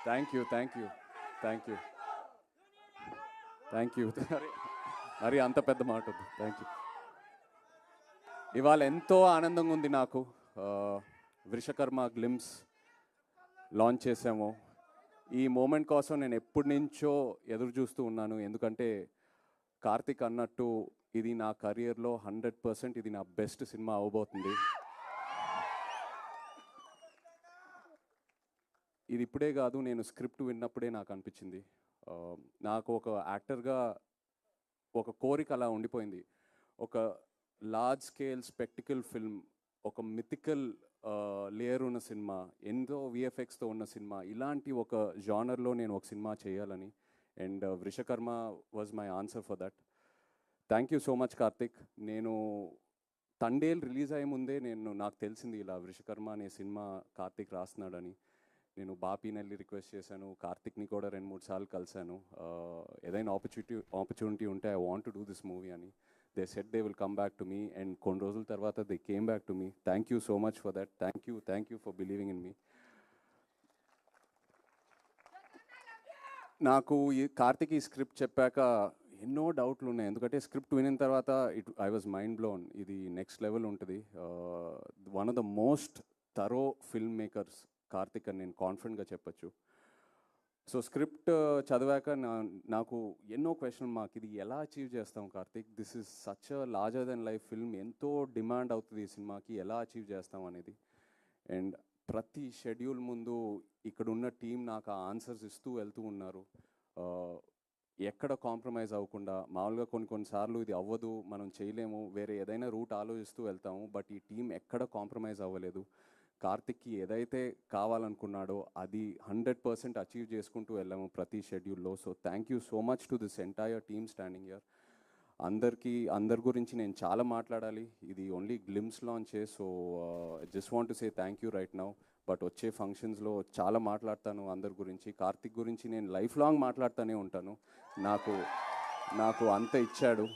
Thank you, thank you, thank you, thank you. మరి అంత పెద్ద మాట వద్దు. Thank you. ఇవాళ ఎంతో ఆనందంగా ఉంది నాకు. వృషకర్మ గ్లిమ్స్ లాంచ్ చేసాము. ఈ మూమెంట్ కోసం నేను ఎప్పటి నుంచో ఎదురు చూస్తూ ఉన్నాను. ఎందుకంటే కార్తిక్ అన్నట్టు ఇది నా కెరియర్లో 100% ఇది నా బెస్ట్ సినిమా అవబోతుంది. ఇది ఇప్పుడే కాదు, నేను స్క్రిప్ట్ విన్నప్పుడే నాకు అనిపించింది. నాకు ఒక యాక్టర్గా ఒక కోరిక అలా ఉండిపోయింది. ఒక లార్జ్ స్కేల్ స్పెక్టికల్ ఫిల్మ్, ఒక మిథికల్ లేయర్ ఉన్న సినిమా, ఎంతో విఎఫ్ఎక్స్తో ఉన్న సినిమా, ఇలాంటి ఒక జానర్లో నేను ఒక సినిమా చేయాలని. And Vrushakarma was my answer for that. Thank you so much Karthik. నేను తండేల్ రిలీజ్ అయ్యే ముందే నాకు తెలిసింది ఇలా వృషకర్మ అనే సినిమా కార్తిక్ రాస్తున్నాడని. నేను బాపీనెల్లి రిక్వెస్ట్ చేశాను, కార్తిక్ని కూడా 2-3 సార్లు కలిశాను. ఏదైనా ఆపర్చునిటీ ఉంటే I want to do this movie అని. They said they will come back to me, and కొన్ని రోజుల తర్వాత they came back to me. Thank you so much for that. Thank you for believing in me. నాకు ఈ కార్తిక్ ఈ script చెప్పాక ఎన్నో డౌట్లు ఉన్నాయి. ఎందుకంటే స్క్రిప్ట్ వినిన తర్వాత ఐ వాజ్ మైండ్ బ్లోన్. ఇది నెక్స్ట్ లెవెల్ ఉంటుంది. One of the most thorough film makers Karthik అని నేను కాన్ఫిడెంట్గా చెప్పచ్చు. సో స్క్రిప్ట్ చదివాక నాకు ఎన్నో క్వశ్చన్ మార్క్. ఇది ఎలా అచీవ్ చేస్తాం Karthik? This is such a larger than life film. ఎంతో డిమాండ్ అవుతుంది ఈ సినిమాకి, ఎలా అచీవ్ చేస్తాం అనేది. అండ్ ప్రతి షెడ్యూల్ ముందు ఇక్కడున్న టీం నాకు ఆ ఆన్సర్స్ ఇస్తూ వెళ్తూ ఉన్నారు. ఎక్కడ కాంప్రమైజ్ అవ్వకుండా. మామూలుగా కొన్నిసార్లు ఇది అవ్వదు, మనం చేయలేము, వేరే ఏదైనా రూట్ ఆలోచిస్తూ వెళ్తాము. బట్ ఈ టీం ఎక్కడ కాంప్రమైజ్ అవ్వలేదు. కార్తిక్కి ఏదైతే కావాలనుకున్నాడో అది 100% అచీవ్ చేసుకుంటూ వెళ్ళాము ప్రతి షెడ్యూల్లో. So thank you so much to this entire team standing here. అందరి గురించి నేను చాలా మాట్లాడాలి. ఇది ఓన్లీ గ్లిమ్స్ లాంచే. So just want to say thank you right now. But వచ్చే ఫంక్షన్స్లో చాలా మాట్లాడతాను అందరి గురించి. కార్తిక్ గురించి నేను లైఫ్ లాంగ్ మాట్లాడుతూనే ఉంటాను. నాకు అంత ఇచ్చాడు.